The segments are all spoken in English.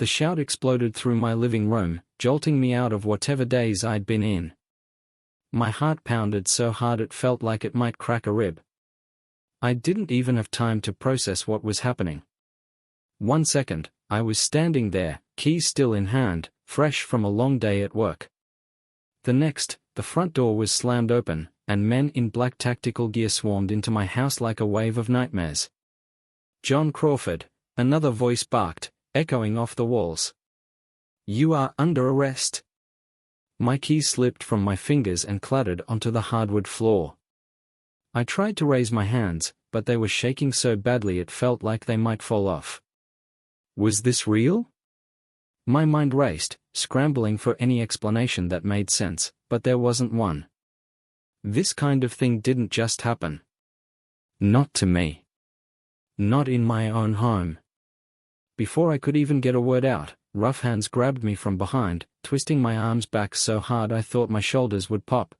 The shout exploded through my living room, jolting me out of whatever daze I'd been in. My heart pounded so hard it felt like it might crack a rib. I didn't even have time to process what was happening. 1 second, I was standing there, keys still in hand, fresh from a long day at work. The next, the front door was slammed open, and men in black tactical gear swarmed into my house like a wave of nightmares. "John Crawford," another voice barked, echoing off the walls. "You are under arrest." My keys slipped from my fingers and clattered onto the hardwood floor. I tried to raise my hands, but they were shaking so badly it felt like they might fall off. Was this real? My mind raced, scrambling for any explanation that made sense, but there wasn't one. This kind of thing didn't just happen. Not to me. Not in my own home. Before I could even get a word out, rough hands grabbed me from behind, twisting my arms back so hard I thought my shoulders would pop.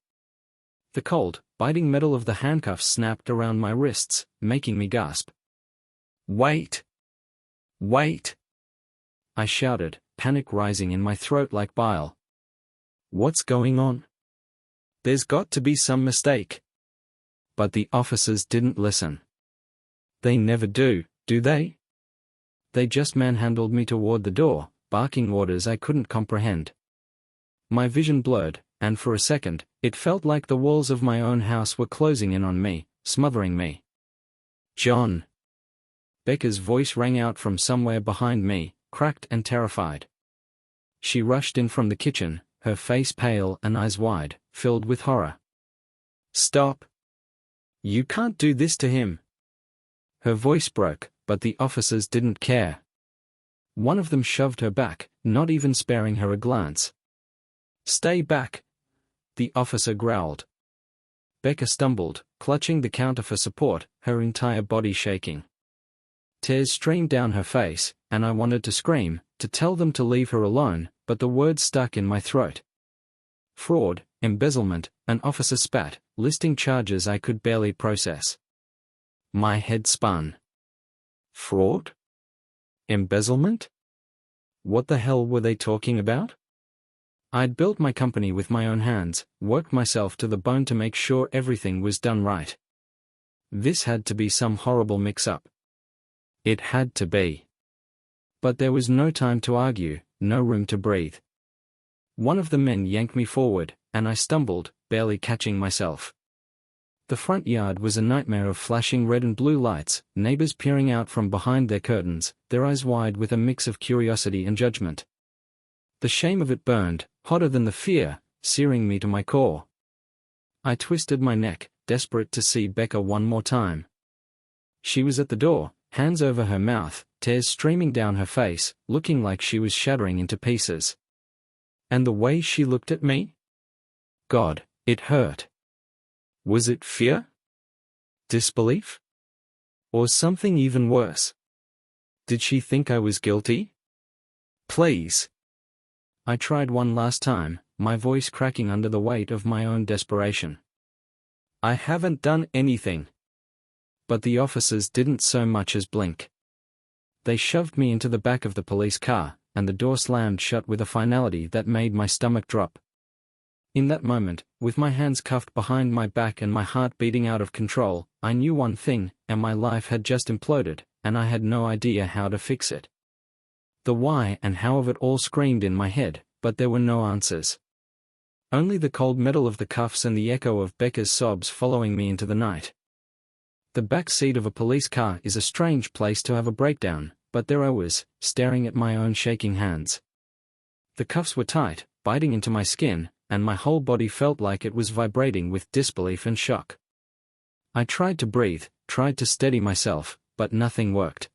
The cold, biting metal of the handcuffs snapped around my wrists, making me gasp. "Wait! Wait!" I shouted, panic rising in my throat like bile. "What's going on? There's got to be some mistake." But the officers didn't listen. They never do they? They just manhandled me toward the door, barking orders I couldn't comprehend. My vision blurred, and for a second, it felt like the walls of my own house were closing in on me, smothering me. "John!" Becca's voice rang out from somewhere behind me, cracked and terrified. She rushed in from the kitchen, her face pale and eyes wide, filled with horror. "Stop! You can't do this to him!" Her voice broke, but the officers didn't care. One of them shoved her back, not even sparing her a glance. "Stay back!" the officer growled. Becca stumbled, clutching the counter for support, her entire body shaking. Tears streamed down her face, and I wanted to scream, to tell them to leave her alone, but the words stuck in my throat. Fraud, embezzlement, an officer spat, listing charges I could barely process. My head spun. Fraud? Embezzlement? What the hell were they talking about? I'd built my company with my own hands, worked myself to the bone to make sure everything was done right. This had to be some horrible mix-up. It had to be. But there was no time to argue, no room to breathe. One of the men yanked me forward, and I stumbled, barely catching myself. The front yard was a nightmare of flashing red and blue lights, neighbors peering out from behind their curtains, their eyes wide with a mix of curiosity and judgment. The shame of it burned, hotter than the fear, searing me to my core. I twisted my neck, desperate to see Becca one more time. She was at the door, hands over her mouth, tears streaming down her face, looking like she was shattering into pieces. And the way she looked at me? God, it hurt. Was it fear? Disbelief? Or something even worse? Did she think I was guilty? Please. I tried one last time, my voice cracking under the weight of my own desperation. I haven't done anything. But the officers didn't so much as blink. They shoved me into the back of the police car, and the door slammed shut with a finality that made my stomach drop. In that moment, with my hands cuffed behind my back and my heart beating out of control, I knew one thing, and my life had just imploded, and I had no idea how to fix it. The why and how of it all screamed in my head, but there were no answers. Only the cold metal of the cuffs and the echo of Becca's sobs following me into the night. The back seat of a police car is a strange place to have a breakdown, but there I was, staring at my own shaking hands. The cuffs were tight, biting into my skin, and my whole body felt like it was vibrating with disbelief and shock. I tried to breathe, tried to steady myself, but nothing worked.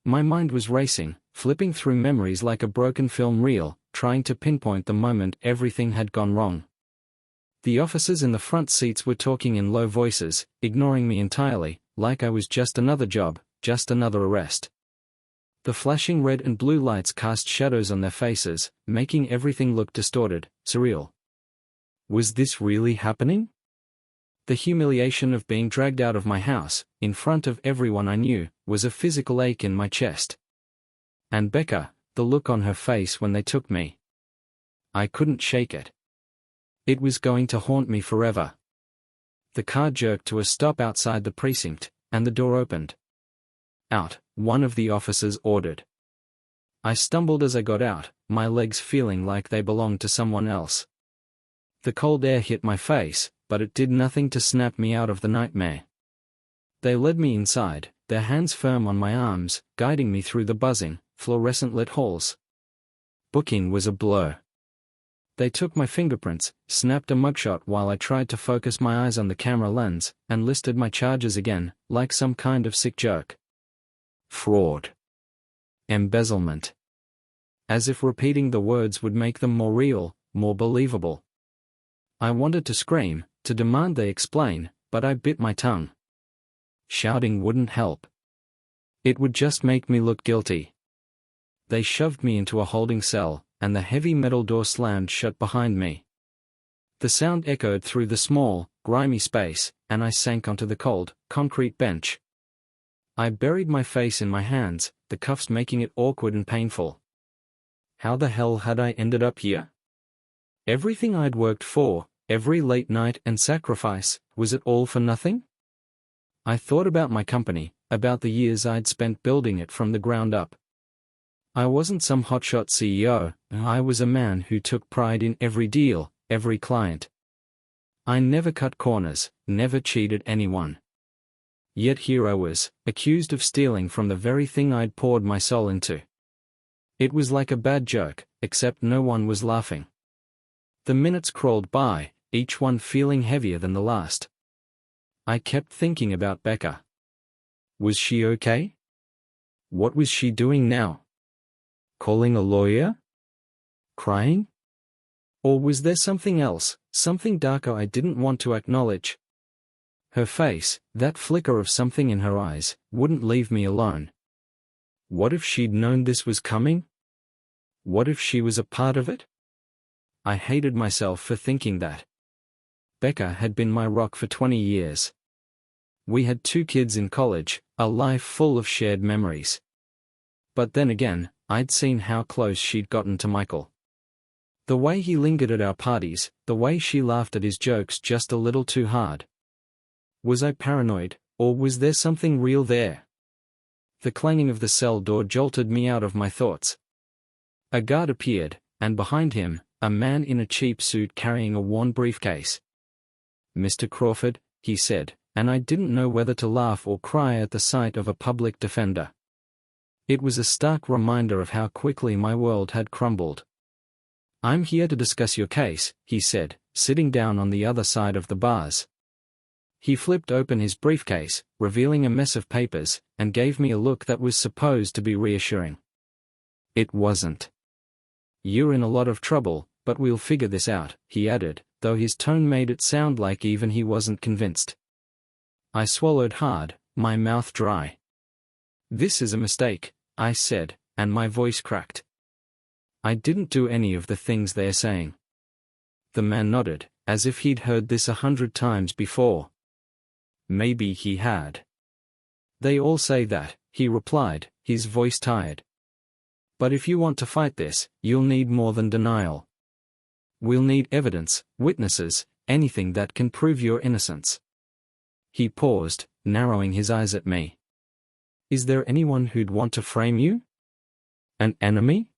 My mind was racing, flipping through memories like a broken film reel, trying to pinpoint the moment everything had gone wrong. The officers in the front seats were talking in low voices, ignoring me entirely, like I was just another job, just another arrest. The flashing red and blue lights cast shadows on their faces, making everything look distorted, surreal. Was this really happening? The humiliation of being dragged out of my house, in front of everyone I knew, was a physical ache in my chest. And Becca, the look on her face when they took me. I couldn't shake it. It was going to haunt me forever. The car jerked to a stop outside the precinct, and the door opened. "Out," one of the officers ordered. I stumbled as I got out, my legs feeling like they belonged to someone else. The cold air hit my face, but it did nothing to snap me out of the nightmare. They led me inside, their hands firm on my arms, guiding me through the buzzing, fluorescent-lit halls. Booking was a blur. They took my fingerprints, snapped a mugshot while I tried to focus my eyes on the camera lens, and listed my charges again, like some kind of sick joke. Fraud. Embezzlement. As if repeating the words would make them more real, more believable. I wanted to scream, to demand they explain, but I bit my tongue. Shouting wouldn't help. It would just make me look guilty. They shoved me into a holding cell, and the heavy metal door slammed shut behind me. The sound echoed through the small, grimy space, and I sank onto the cold, concrete bench. I buried my face in my hands, the cuffs making it awkward and painful. How the hell had I ended up here? Everything I'd worked for, every late night and sacrifice, was it all for nothing? I thought about my company, about the years I'd spent building it from the ground up. I wasn't some hotshot CEO, I was a man who took pride in every deal, every client. I never cut corners, never cheated anyone. Yet here I was, accused of stealing from the very thing I'd poured my soul into. It was like a bad joke, except no one was laughing. The minutes crawled by, each one feeling heavier than the last. I kept thinking about Becca. Was she okay? What was she doing now? Calling a lawyer? Crying? Or was there something else, something darker I didn't want to acknowledge? Her face, that flicker of something in her eyes, wouldn't leave me alone. What if she'd known this was coming? What if she was a part of it? I hated myself for thinking that. Becca had been my rock for 20 years. We had 2 kids in college, a life full of shared memories. But then again, I'd seen how close she'd gotten to Michael. The way he lingered at our parties, the way she laughed at his jokes just a little too hard. Was I paranoid, or was there something real there? The clanging of the cell door jolted me out of my thoughts. A guard appeared, and behind him, a man in a cheap suit carrying a worn briefcase. "Mr. Crawford," he said, and I didn't know whether to laugh or cry at the sight of a public defender. It was a stark reminder of how quickly my world had crumbled. "I'm here to discuss your case," he said, sitting down on the other side of the bars. He flipped open his briefcase, revealing a mess of papers, and gave me a look that was supposed to be reassuring. It wasn't. "You're in a lot of trouble, but we'll figure this out," he added, though his tone made it sound like even he wasn't convinced. I swallowed hard, my mouth dry. "This is a mistake," I said, and my voice cracked. "I didn't do any of the things they're saying." The man nodded, as if he'd heard this 100 times before. Maybe he had. "They all say that," he replied, his voice tired. "But if you want to fight this, you'll need more than denial. We'll need evidence, witnesses, anything that can prove your innocence." He paused, narrowing his eyes at me. "Is there anyone who'd want to frame you? An enemy?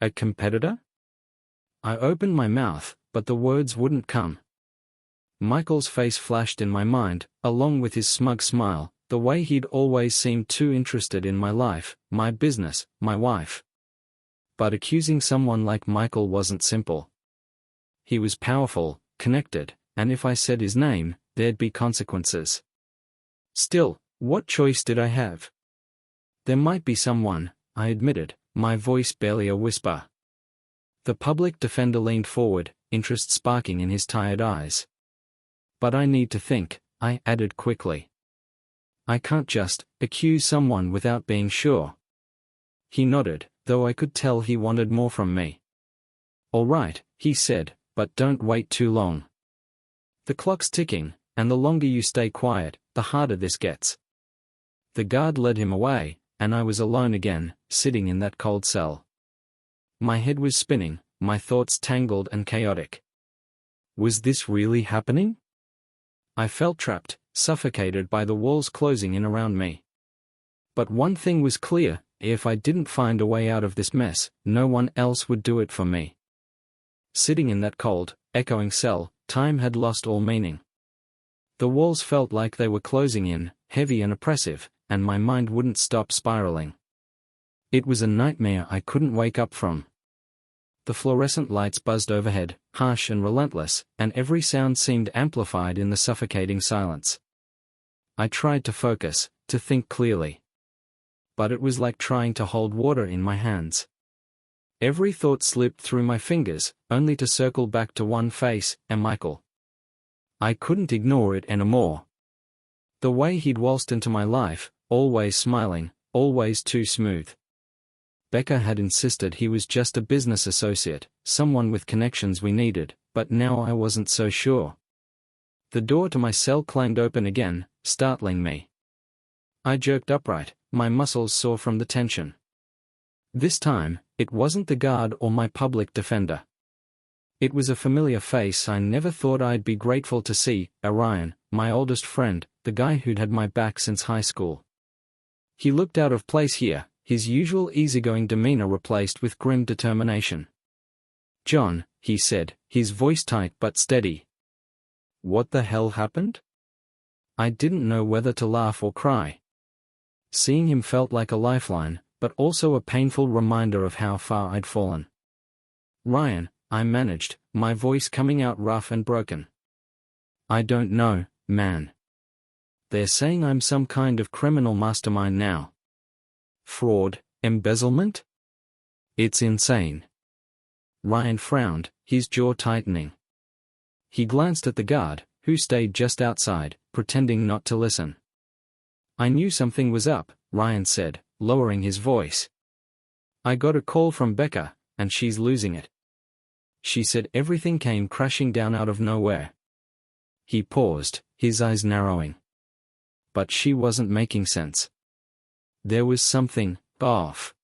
A competitor?" I opened my mouth, but the words wouldn't come. Michael's face flashed in my mind, along with his smug smile, the way he'd always seemed too interested in my life, my business, my wife. But accusing someone like Michael wasn't simple. He was powerful, connected, and if I said his name, there'd be consequences. Still, what choice did I have? "There might be someone," I admitted, my voice barely a whisper. The public defender leaned forward, interest sparking in his tired eyes. "But I need to think," I added quickly. "I can't just accuse someone without being sure." He nodded, though I could tell he wanted more from me. "All right," he said, "but don't wait too long. The clock's ticking, and the longer you stay quiet, the harder this gets." The guard led him away, and I was alone again, sitting in that cold cell. My head was spinning, my thoughts tangled and chaotic. Was this really happening? I felt trapped, suffocated by the walls closing in around me. But one thing was clear: if I didn't find a way out of this mess, no one else would do it for me. Sitting in that cold, echoing cell, time had lost all meaning. The walls felt like they were closing in, heavy and oppressive, and my mind wouldn't stop spiraling. It was a nightmare I couldn't wake up from. The fluorescent lights buzzed overhead, harsh and relentless, and every sound seemed amplified in the suffocating silence. I tried to focus, to think clearly. But it was like trying to hold water in my hands. Every thought slipped through my fingers, only to circle back to one face, and Michael. I couldn't ignore it anymore. The way he'd waltzed into my life, always smiling, always too smooth. Becca had insisted he was just a business associate, someone with connections we needed, but now I wasn't so sure. The door to my cell clanged open again, startling me. I jerked upright, my muscles sore from the tension. This time, it wasn't the guard or my public defender. It was a familiar face I never thought I'd be grateful to see: Orion, my oldest friend, the guy who'd had my back since high school. He looked out of place here, his usual easygoing demeanor replaced with grim determination. "John," he said, his voice tight but steady. "What the hell happened?" I didn't know whether to laugh or cry. Seeing him felt like a lifeline, but also a painful reminder of how far I'd fallen. "Ryan," I managed, my voice coming out rough and broken. "I don't know, man. They're saying I'm some kind of criminal mastermind now. Fraud, embezzlement? It's insane." Ryan frowned, his jaw tightening. He glanced at the guard, who stayed just outside, pretending not to listen. "I knew something was up," Ryan said, lowering his voice. "I got a call from Becca, and she's losing it. She said everything came crashing down out of nowhere." He paused, his eyes narrowing. But she wasn't making sense. There was something off.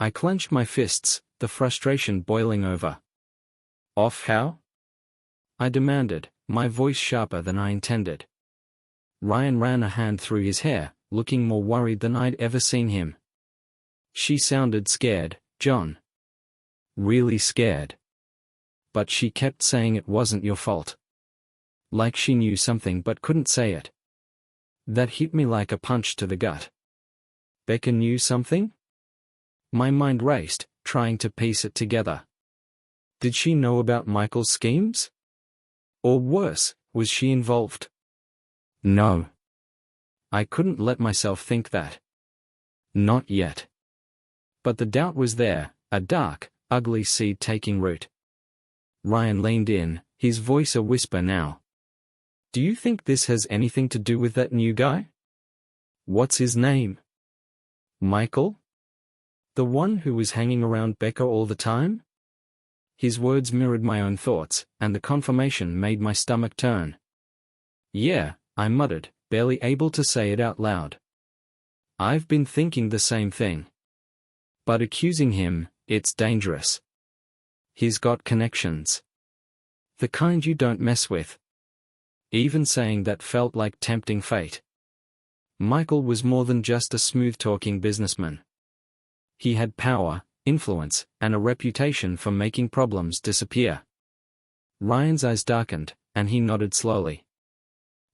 I clenched my fists, the frustration boiling over. "Off how?" I demanded, my voice sharper than I intended. Ryan ran a hand through his hair, looking more worried than I'd ever seen him. "She sounded scared, John. Really scared. But she kept saying it wasn't your fault. Like she knew something but couldn't say it. That hit me like a punch to the gut." "Becca knew something?" My mind raced, trying to piece it together. Did she know about Michael's schemes? Or worse, was she involved? No. I couldn't let myself think that. Not yet. But the doubt was there, a dark, ugly seed taking root. Ryan leaned in, his voice a whisper now. "Do you think this has anything to do with that new guy? What's his name? Michael? The one who was hanging around Becca all the time?" His words mirrored my own thoughts, and the confirmation made my stomach turn. "Yeah," I muttered, barely able to say it out loud. "I've been thinking the same thing. But accusing him, it's dangerous. He's got connections. The kind you don't mess with." Even saying that felt like tempting fate. Michael was more than just a smooth-talking businessman. He had power, influence, and a reputation for making problems disappear. Ryan's eyes darkened, and he nodded slowly.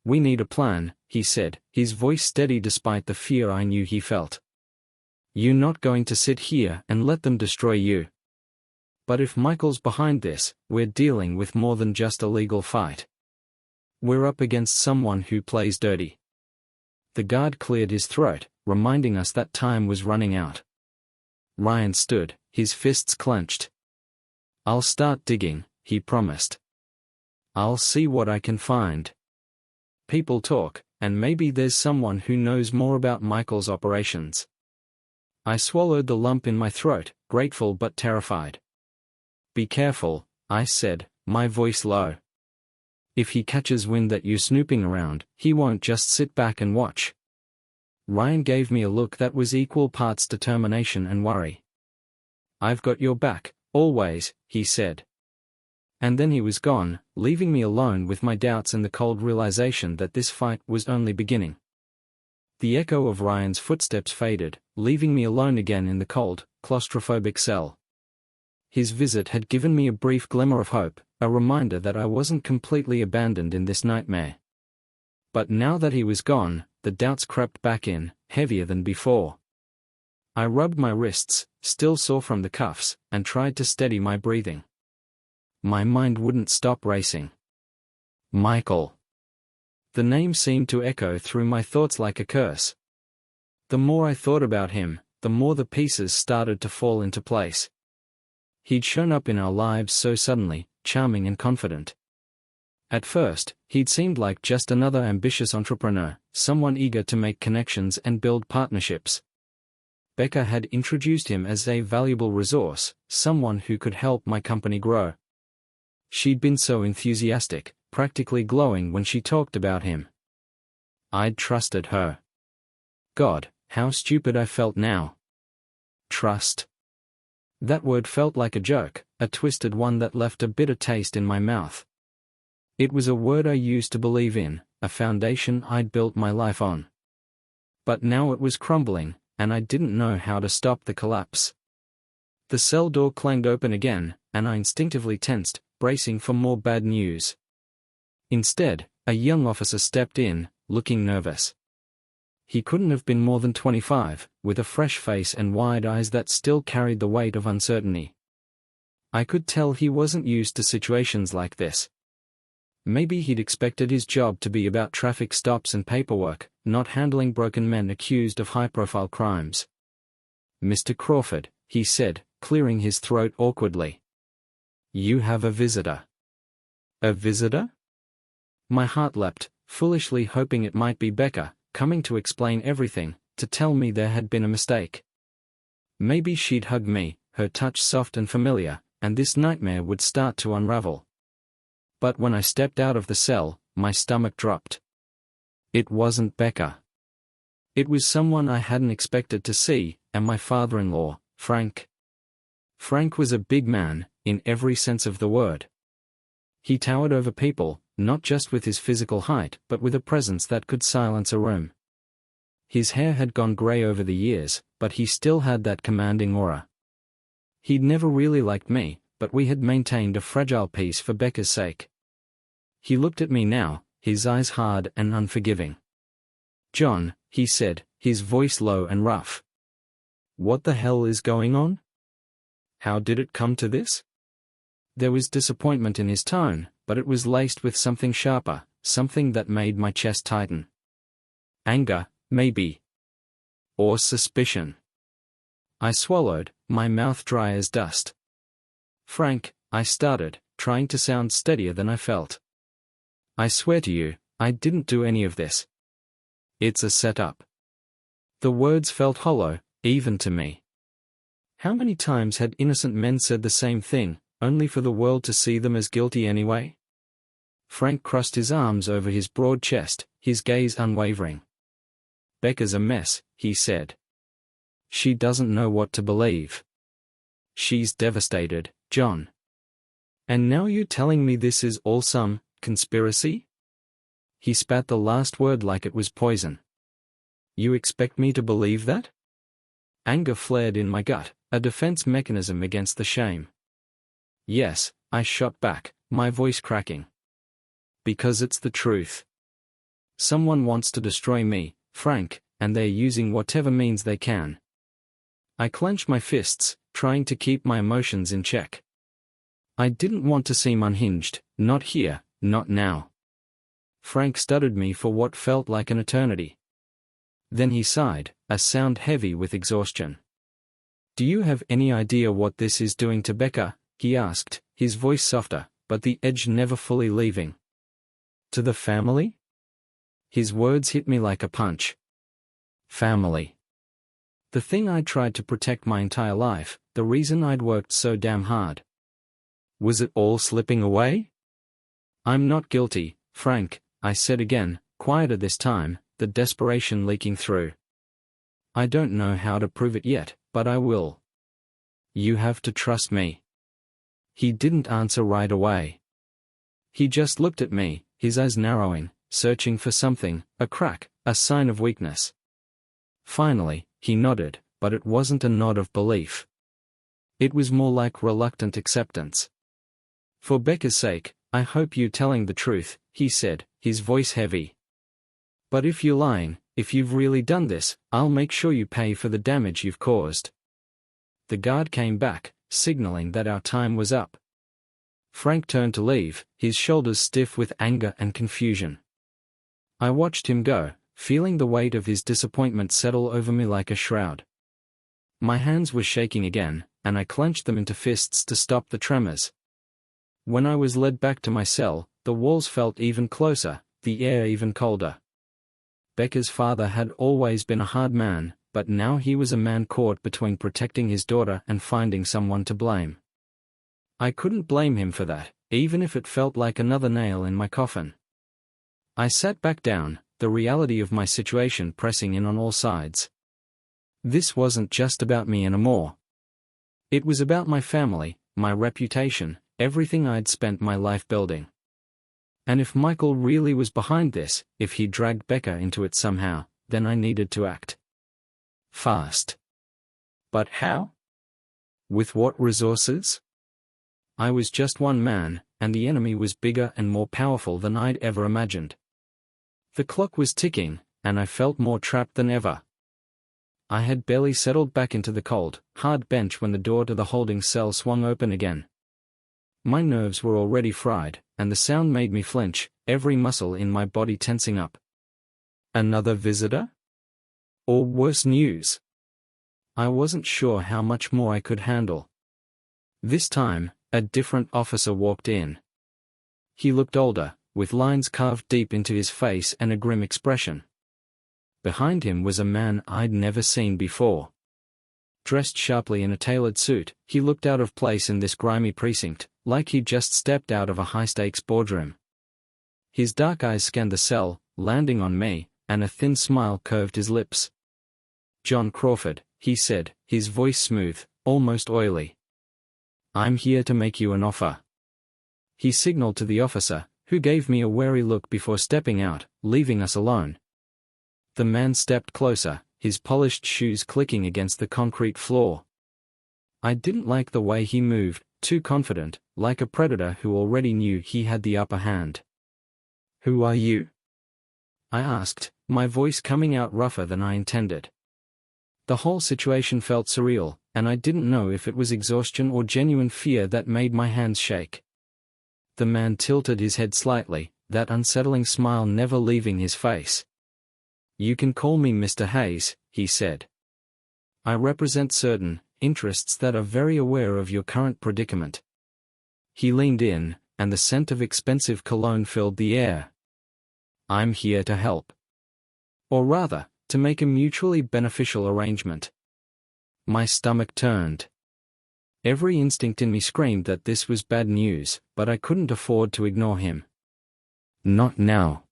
"We need a plan," he said, his voice steady despite the fear I knew he felt. "You're not going to sit here and let them destroy you. But if Michael's behind this, we're dealing with more than just a legal fight. We're up against someone who plays dirty." The guard cleared his throat, reminding us that time was running out. Ryan stood, his fists clenched. "I'll start digging," he promised. "I'll see what I can find. People talk, and maybe there's someone who knows more about Michael's operations." I swallowed the lump in my throat, grateful but terrified. "Be careful," I said, my voice low. "If he catches wind that you're snooping around, he won't just sit back and watch." Ryan gave me a look that was equal parts determination and worry. "I've got your back, always," he said. And then he was gone, leaving me alone with my doubts and the cold realization that this fight was only beginning. The echo of Ryan's footsteps faded, leaving me alone again in the cold, claustrophobic cell. His visit had given me a brief glimmer of hope, a reminder that I wasn't completely abandoned in this nightmare. But now that he was gone, the doubts crept back in, heavier than before. I rubbed my wrists, still sore from the cuffs, and tried to steady my breathing. My mind wouldn't stop racing. Michael. The name seemed to echo through my thoughts like a curse. The more I thought about him, the more the pieces started to fall into place. He'd shown up in our lives so suddenly, charming and confident. At first, he'd seemed like just another ambitious entrepreneur, someone eager to make connections and build partnerships. Becca had introduced him as a valuable resource, someone who could help my company grow. She'd been so enthusiastic, practically glowing when she talked about him. I'd trusted her. God, how stupid I felt now. Trust. That word felt like a joke, a twisted one that left a bitter taste in my mouth. It was a word I used to believe in, a foundation I'd built my life on. But now it was crumbling, and I didn't know how to stop the collapse. The cell door clanged open again, and I instinctively tensed, bracing for more bad news. Instead, a young officer stepped in, looking nervous. He couldn't have been more than 25, with a fresh face and wide eyes that still carried the weight of uncertainty. I could tell he wasn't used to situations like this. Maybe he'd expected his job to be about traffic stops and paperwork, not handling broken men accused of high-profile crimes. "Mr. Crawford," he said, clearing his throat awkwardly. "You have a visitor." "A visitor?" My heart leapt, foolishly hoping it might be Becca, coming to explain everything, to tell me there had been a mistake. Maybe she'd hug me, her touch soft and familiar, and this nightmare would start to unravel. But when I stepped out of the cell, my stomach dropped. It wasn't Becca. It was someone I hadn't expected to see, and my father-in-law, Frank. Frank was a big man, in every sense of the word. He towered over people, not just with his physical height but with a presence that could silence a room. His hair had gone grey over the years, but he still had that commanding aura. He'd never really liked me, but we had maintained a fragile peace for Becca's sake. He looked at me now, his eyes hard and unforgiving. "John," he said, his voice low and rough. "What the hell is going on? How did it come to this?" There was disappointment in his tone, but it was laced with something sharper, something that made my chest tighten. Anger, maybe. Or suspicion. I swallowed, my mouth dry as dust. "Frank," I started, trying to sound steadier than I felt. "I swear to you, I didn't do any of this. It's a setup." The words felt hollow, even to me. How many times had innocent men said the same thing, only for the world to see them as guilty anyway? Frank crossed his arms over his broad chest, his gaze unwavering. "Becca's a mess," he said. "She doesn't know what to believe. She's devastated, John. And now you're telling me this is all some conspiracy?" He spat the last word like it was poison. "You expect me to believe that?" Anger flared in my gut, a defense mechanism against the shame. "Yes," I shot back, my voice cracking. "Because it's the truth. Someone wants to destroy me, Frank, and they're using whatever means they can." I clenched my fists, trying to keep my emotions in check. I didn't want to seem unhinged, not here, not now. Frank studied me for what felt like an eternity. Then he sighed, a sound heavy with exhaustion. "Do you have any idea what this is doing to Becca?" he asked, his voice softer, but the edge never fully leaving. "To the family?" His words hit me like a punch. Family. The thing I'd tried to protect my entire life, the reason I'd worked so damn hard. Was it all slipping away? "I'm not guilty, Frank," I said again, quieter this time, the desperation leaking through. I don't know how to prove it yet, but I will. You have to trust me." He didn't answer right away. He just looked at me, his eyes narrowing, searching for something, a crack, a sign of weakness. Finally, he nodded, but it wasn't a nod of belief. It was more like reluctant acceptance. "For Becca's sake, I hope you're telling the truth," he said, his voice heavy. "But if you're lying, if you've really done this, I'll make sure you pay for the damage you've caused." The guard came back, signaling that our time was up. Frank turned to leave, his shoulders stiff with anger and confusion. I watched him go, feeling the weight of his disappointment settle over me like a shroud. My hands were shaking again, and I clenched them into fists to stop the tremors. When I was led back to my cell, the walls felt even closer, the air even colder. Becca's father had always been a hard man, but now he was a man caught between protecting his daughter and finding someone to blame. I couldn't blame him for that, even if it felt like another nail in my coffin. I sat back down, the reality of my situation pressing in on all sides. This wasn't just about me anymore. It was about my family, my reputation, everything I'd spent my life building. And if Michael really was behind this, if he dragged Becca into it somehow, then I needed to act. Fast. But how? With what resources? I was just one man, and the enemy was bigger and more powerful than I'd ever imagined. The clock was ticking, and I felt more trapped than ever. I had barely settled back into the cold, hard bench when the door to the holding cell swung open again. My nerves were already fried, and the sound made me flinch, every muscle in my body tensing up. Another visitor? Or worse news? I wasn't sure how much more I could handle. This time, a different officer walked in. He looked older, with lines carved deep into his face and a grim expression. Behind him was a man I'd never seen before. Dressed sharply in a tailored suit, he looked out of place in this grimy precinct, like he'd just stepped out of a high-stakes boardroom. His dark eyes scanned the cell, landing on me, and a thin smile curved his lips. "John Crawford," he said, his voice smooth, almost oily. "I'm here to make you an offer." He signaled to the officer, who gave me a wary look before stepping out, leaving us alone. The man stepped closer, his polished shoes clicking against the concrete floor. I didn't like the way he moved, too confident, like a predator who already knew he had the upper hand. "Who are you?" I asked, my voice coming out rougher than I intended. The whole situation felt surreal, and I didn't know if it was exhaustion or genuine fear that made my hands shake. The man tilted his head slightly, that unsettling smile never leaving his face. "You can call me Mr. Hayes," he said. "I represent certain interests that are very aware of your current predicament." He leaned in, and the scent of expensive cologne filled the air. "I'm here to help. Or rather, to make a mutually beneficial arrangement." My stomach turned. Every instinct in me screamed that this was bad news, but I couldn't afford to ignore him. "Not now."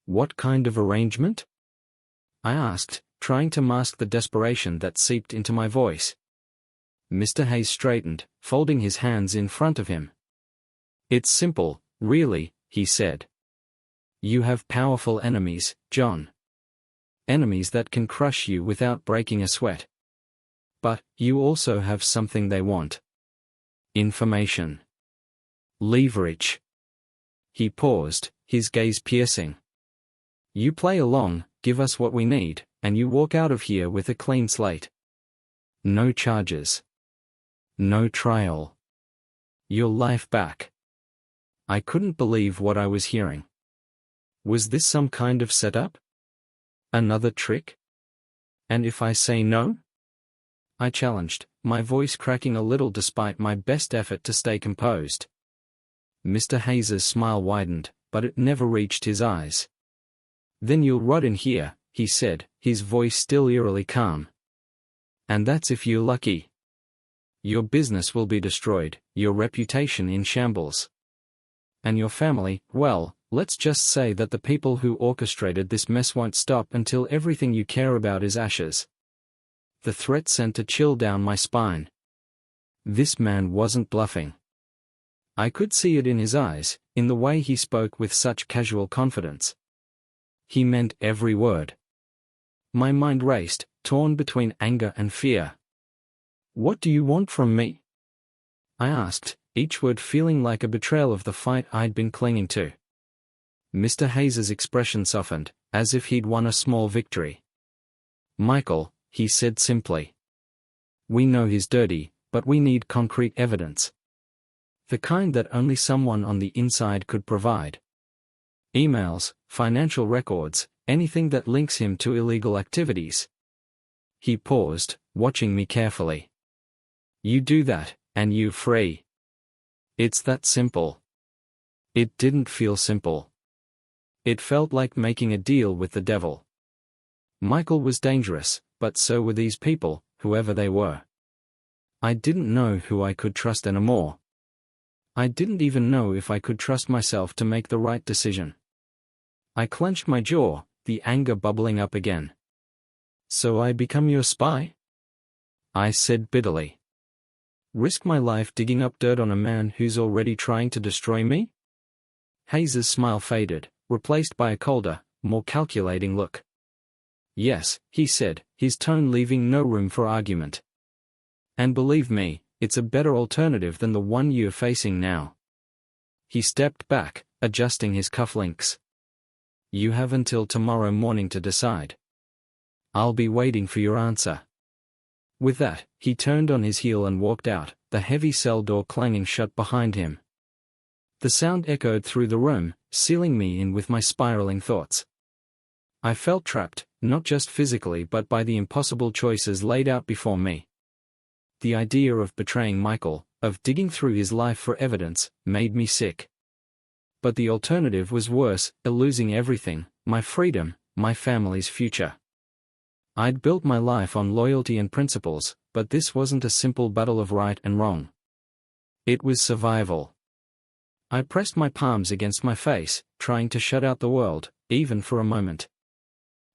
"What kind of arrangement?" I asked, trying to mask the desperation that seeped into my voice. Mr. Hayes straightened, folding his hands in front of him. "It's simple, really," he said. "You have powerful enemies, John. Enemies that can crush you without breaking a sweat. But you also have something they want. Information. Leverage." He paused, his gaze piercing. "You play along, give us what we need, and you walk out of here with a clean slate. No charges. No trial. Your life back." I couldn't believe what I was hearing. Was this some kind of setup? Another trick? "And if I say no?" I challenged, my voice cracking a little despite my best effort to stay composed. Mr. Hayes's smile widened, but it never reached his eyes. "Then you'll rot in here," he said, his voice still eerily calm. "And that's if you're lucky. Your business will be destroyed, your reputation in shambles. And your family, well, let's just say that the people who orchestrated this mess won't stop until everything you care about is ashes." The threat sent a chill down my spine. This man wasn't bluffing. I could see it in his eyes, in the way he spoke with such casual confidence. He meant every word. My mind raced, torn between anger and fear. "What do you want from me?" I asked, each word feeling like a betrayal of the fight I'd been clinging to. Mr. Hayes's expression softened, as if he'd won a small victory. "Michael," he said simply. "We know he's dirty, but we need concrete evidence. The kind that only someone on the inside could provide. Emails, financial records, anything that links him to illegal activities." He paused, watching me carefully. "You do that, and you're free. It's that simple." It didn't feel simple. It felt like making a deal with the devil. Michael was dangerous, but so were these people, whoever they were. I didn't know who I could trust anymore. I didn't even know if I could trust myself to make the right decision. I clenched my jaw, the anger bubbling up again. "So I become your spy?" I said bitterly. "Risk my life digging up dirt on a man who's already trying to destroy me?" Hayes's smile faded, replaced by a colder, more calculating look. "Yes," he said, his tone leaving no room for argument. "And believe me, it's a better alternative than the one you're facing now." He stepped back, adjusting his cufflinks. "You have until tomorrow morning to decide. I'll be waiting for your answer." With that, he turned on his heel and walked out, the heavy cell door clanging shut behind him. The sound echoed through the room, sealing me in with my spiraling thoughts. I felt trapped, not just physically but by the impossible choices laid out before me. The idea of betraying Michael, of digging through his life for evidence, made me sick. But the alternative was worse, losing everything, my freedom, my family's future. I'd built my life on loyalty and principles, but this wasn't a simple battle of right and wrong. It was survival. I pressed my palms against my face, trying to shut out the world, even for a moment.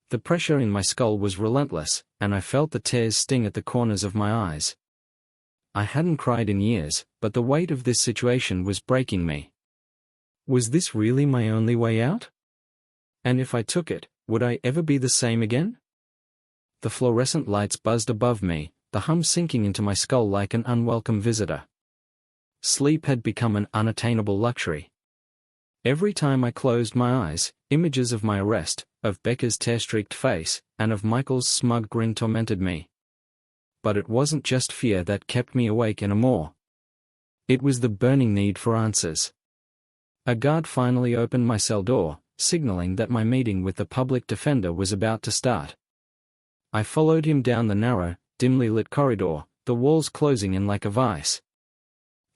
The pressure in my skull was relentless, and I felt the tears sting at the corners of my eyes. I hadn't cried in years, but the weight of this situation was breaking me. Was this really my only way out? And if I took it, would I ever be the same again? The fluorescent lights buzzed above me, the hum sinking into my skull like an unwelcome visitor. Sleep had become an unattainable luxury. Every time I closed my eyes, images of my arrest, of Becca's tear-streaked face, and of Michael's smug grin tormented me. But it wasn't just fear that kept me awake anymore. It was the burning need for answers. A guard finally opened my cell door, signaling that my meeting with the public defender was about to start. I followed him down the narrow, dimly lit corridor, the walls closing in like a vice.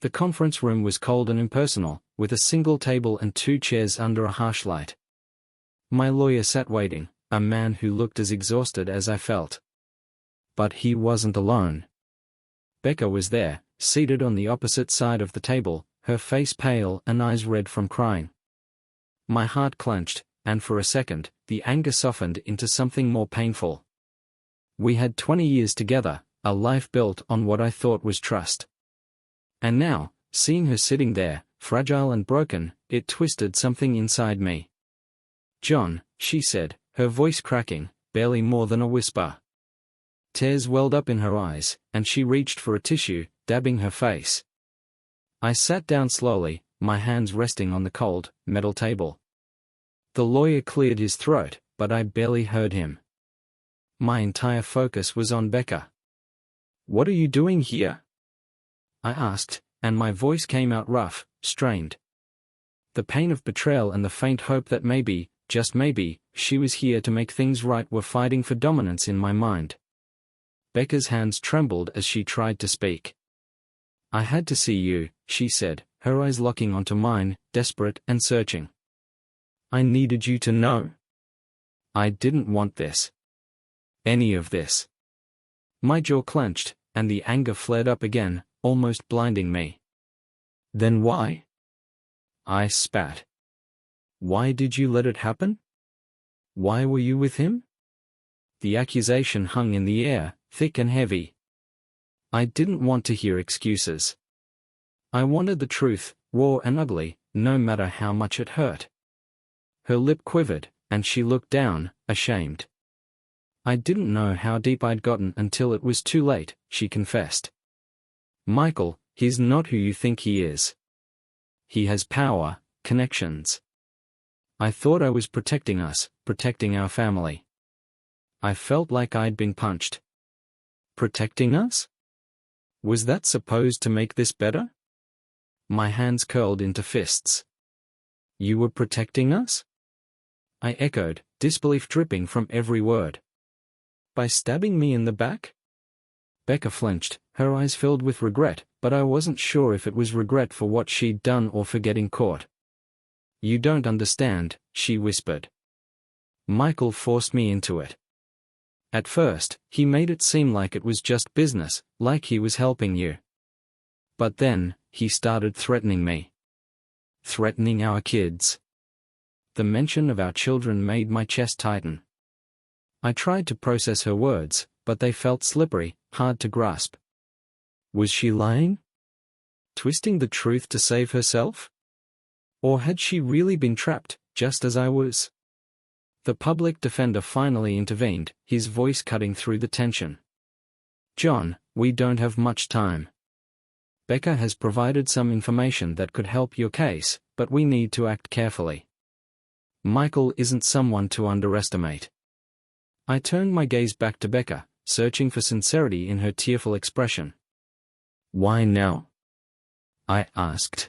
The conference room was cold and impersonal, with a single table and 2 chairs under a harsh light. My lawyer sat waiting, a man who looked as exhausted as I felt. But he wasn't alone. Becca was there, seated on the opposite side of the table, her face pale and eyes red from crying. My heart clenched, and for a second, the anger softened into something more painful. We had 20 years together, a life built on what I thought was trust. And now, seeing her sitting there, fragile and broken, it twisted something inside me. "John," she said, her voice cracking, barely more than a whisper. Tears welled up in her eyes, and she reached for a tissue, dabbing her face. I sat down slowly, my hands resting on the cold, metal table. The lawyer cleared his throat, but I barely heard him. My entire focus was on Becca. "What are you doing here?" I asked, and my voice came out rough, strained. The pain of betrayal and the faint hope that maybe, just maybe, she was here to make things right were fighting for dominance in my mind. Becca's hands trembled as she tried to speak. "I had to see you," she said, her eyes locking onto mine, desperate and searching. "I needed you to know. I didn't want this. Any of this." My jaw clenched, and the anger flared up again, almost blinding me. "Then why?" I spat. "Why did you let it happen? Why were you with him?" The accusation hung in the air, thick and heavy. I didn't want to hear excuses. I wanted the truth, raw and ugly, no matter how much it hurt. Her lip quivered, and she looked down, ashamed. I didn't know how deep I'd gotten until it was too late, she confessed. Michael, he's not who you think he is. He has power, connections. I thought I was protecting us, protecting our family. I felt like I'd been punched. Protecting us? Was that supposed to make this better? My hands curled into fists. You were protecting us? I echoed, disbelief dripping from every word. By stabbing me in the back? Becca flinched, her eyes filled with regret, but I wasn't sure if it was regret for what she'd done or for getting caught. You don't understand, she whispered. Michael forced me into it. At first, he made it seem like it was just business, like he was helping you. But then, he started threatening me. Threatening our kids. The mention of our children made my chest tighten. I tried to process her words, but they felt slippery, hard to grasp. Was she lying? Twisting the truth to save herself? Or had she really been trapped, just as I was? The public defender finally intervened, his voice cutting through the tension. John, we don't have much time. Becca has provided some information that could help your case, but we need to act carefully. Michael isn't someone to underestimate. I turned my gaze back to Becca, searching for sincerity in her tearful expression. Why now? I asked.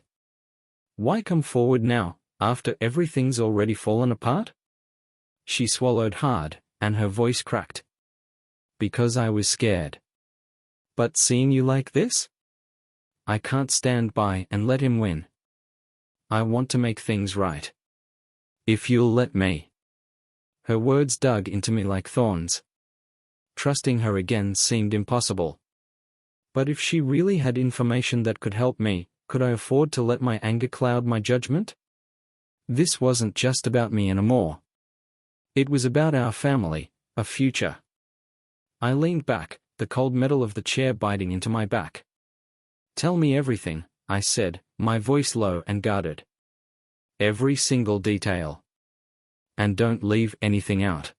Why come forward now, after everything's already fallen apart? She swallowed hard, and her voice cracked. Because I was scared. But seeing you like this? I can't stand by and let him win. I want to make things right. If you'll let me. Her words dug into me like thorns. Trusting her again seemed impossible. But if she really had information that could help me, could I afford to let my anger cloud my judgment? This wasn't just about me anymore. It was about our family, a future. I leaned back, the cold metal of the chair biting into my back. Tell me everything, I said, my voice low and guarded. Every single detail. And don't leave anything out.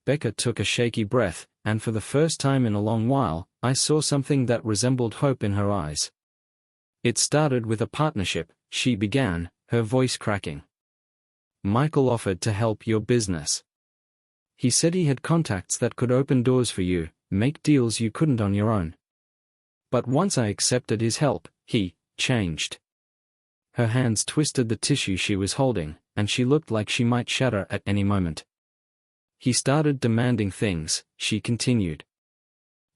Becca took a shaky breath, and for the first time in a long while, I saw something that resembled hope in her eyes. It started with a partnership, she began, her voice cracking. Michael offered to help your business. He said he had contacts that could open doors for you, make deals you couldn't on your own. But once I accepted his help, he changed. Her hands twisted the tissue she was holding, and she looked like she might shatter at any moment. He started demanding things, she continued.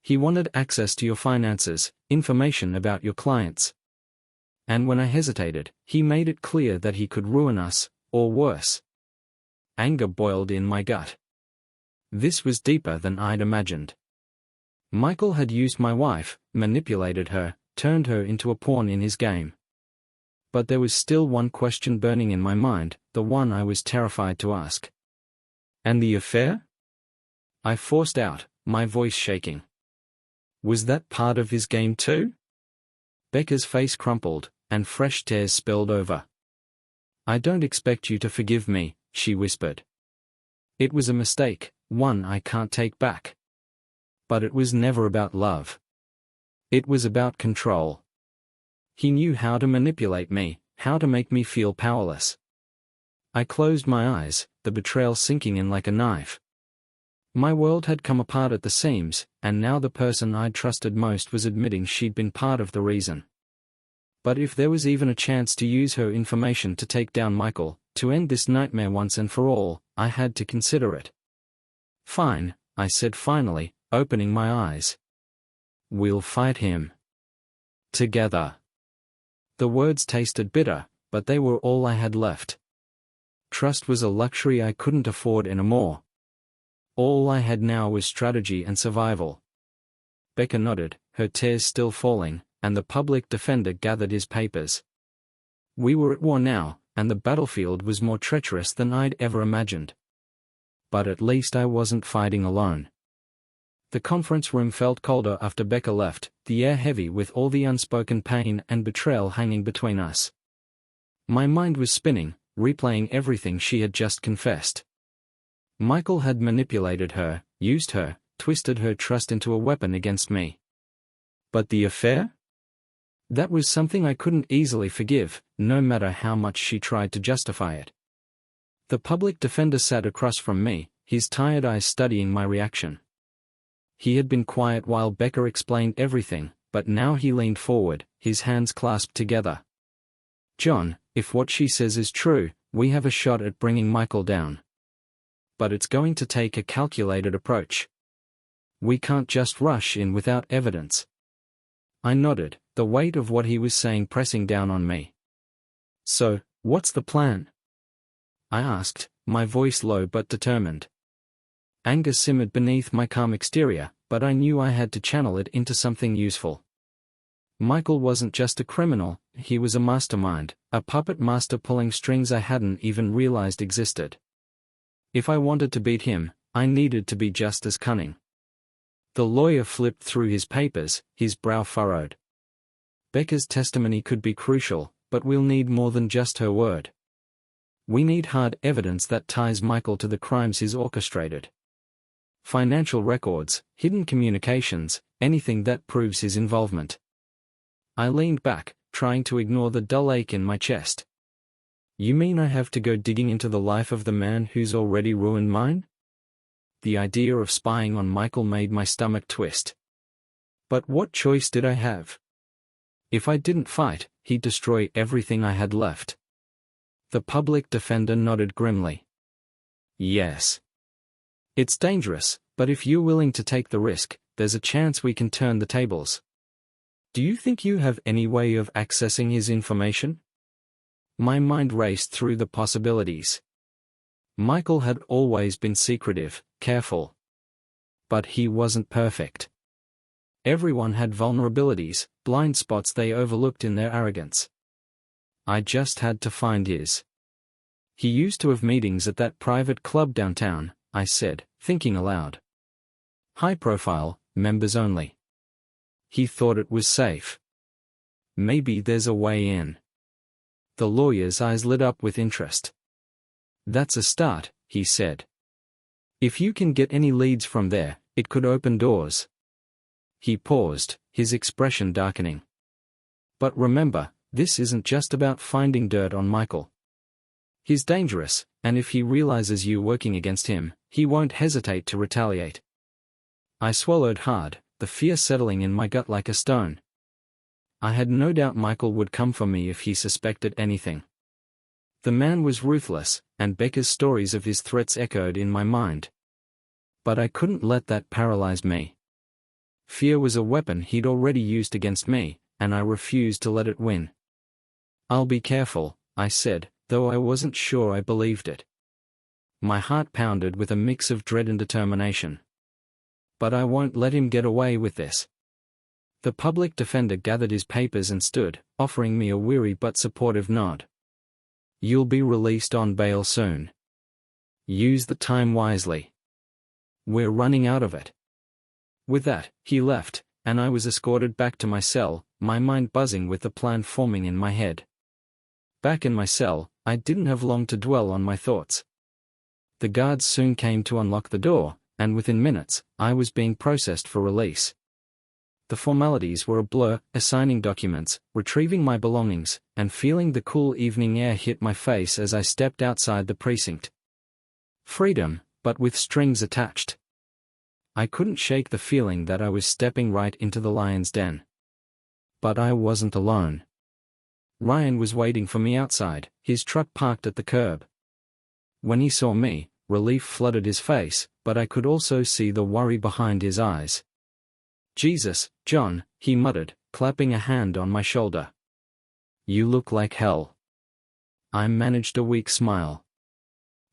He wanted access to your finances, information about your clients. And when I hesitated, he made it clear that he could ruin us, or worse. Anger boiled in my gut. This was deeper than I'd imagined. Michael had used my wife, manipulated her, turned her into a pawn in his game. But there was still one question burning in my mind, the one I was terrified to ask. And the affair? I forced out, my voice shaking. Was that part of his game too? Becca's face crumpled, and fresh tears spilled over. I don't expect you to forgive me, she whispered. It was a mistake, one I can't take back. But it was never about love. It was about control. He knew how to manipulate me, how to make me feel powerless. I closed my eyes, the betrayal sinking in like a knife. My world had come apart at the seams, and now the person I'd trusted most was admitting she'd been part of the reason. But if there was even a chance to use her information to take down Michael, to end this nightmare once and for all, I had to consider it. Fine, I said finally, opening my eyes. We'll fight him. Together. The words tasted bitter, but they were all I had left. Trust was a luxury I couldn't afford anymore. All I had now was strategy and survival. Becca nodded, her tears still falling, and the public defender gathered his papers. We were at war now, and the battlefield was more treacherous than I'd ever imagined. But at least I wasn't fighting alone. The conference room felt colder after Becca left, the air heavy with all the unspoken pain and betrayal hanging between us. My mind was spinning, replaying everything she had just confessed. Michael had manipulated her, used her, twisted her trust into a weapon against me. But the affair? That was something I couldn't easily forgive, no matter how much she tried to justify it. The public defender sat across from me, his tired eyes studying my reaction. He had been quiet while Becca explained everything, but now he leaned forward, his hands clasped together. "John, if what she says is true, we have a shot at bringing Michael down. But it's going to take a calculated approach. We can't just rush in without evidence." I nodded, the weight of what he was saying pressing down on me. "So, what's the plan?" I asked, my voice low but determined. Anger simmered beneath my calm exterior, but I knew I had to channel it into something useful. Michael wasn't just a criminal, he was a mastermind, a puppet master pulling strings I hadn't even realized existed. If I wanted to beat him, I needed to be just as cunning. The lawyer flipped through his papers, his brow furrowed. "Becca's testimony could be crucial, but we'll need more than just her word. We need hard evidence that ties Michael to the crimes he's orchestrated. Financial records, hidden communications, anything that proves his involvement." I leaned back, trying to ignore the dull ache in my chest. "You mean I have to go digging into the life of the man who's already ruined mine?" The idea of spying on Michael made my stomach twist. But what choice did I have? If I didn't fight, he'd destroy everything I had left. The public defender nodded grimly. "Yes. It's dangerous, but if you're willing to take the risk, there's a chance we can turn the tables. Do you think you have any way of accessing his information?" My mind raced through the possibilities. Michael had always been secretive, careful. But he wasn't perfect. Everyone had vulnerabilities, blind spots they overlooked in their arrogance. I just had to find his. "He used to have meetings at that private club downtown," I said, thinking aloud. "High profile, members only. He thought it was safe. Maybe there's a way in." The lawyer's eyes lit up with interest. "That's a start," he said. "If you can get any leads from there, it could open doors." He paused, his expression darkening. "But remember, this isn't just about finding dirt on Michael. He's dangerous, and if he realizes you working against him, he won't hesitate to retaliate." I swallowed hard, the fear settling in my gut like a stone. I had no doubt Michael would come for me if he suspected anything. The man was ruthless, and Becca's stories of his threats echoed in my mind. But I couldn't let that paralyze me. Fear was a weapon he'd already used against me, and I refused to let it win. "I'll be careful," I said, though I wasn't sure I believed it. My heart pounded with a mix of dread and determination. "But I won't let him get away with this." The public defender gathered his papers and stood, offering me a weary but supportive nod. "You'll be released on bail soon. Use the time wisely. We're running out of it." With that, he left, and I was escorted back to my cell, my mind buzzing with the plan forming in my head. Back in my cell, I didn't have long to dwell on my thoughts. The guards soon came to unlock the door, and within minutes, I was being processed for release. The formalities were a blur, assigning documents, retrieving my belongings, and feeling the cool evening air hit my face as I stepped outside the precinct. Freedom, but with strings attached. I couldn't shake the feeling that I was stepping right into the lion's den. But I wasn't alone. Ryan was waiting for me outside, his truck parked at the curb. When he saw me, relief flooded his face, but I could also see the worry behind his eyes. "Jesus, John," he muttered, clapping a hand on my shoulder. "You look like hell." I managed a weak smile.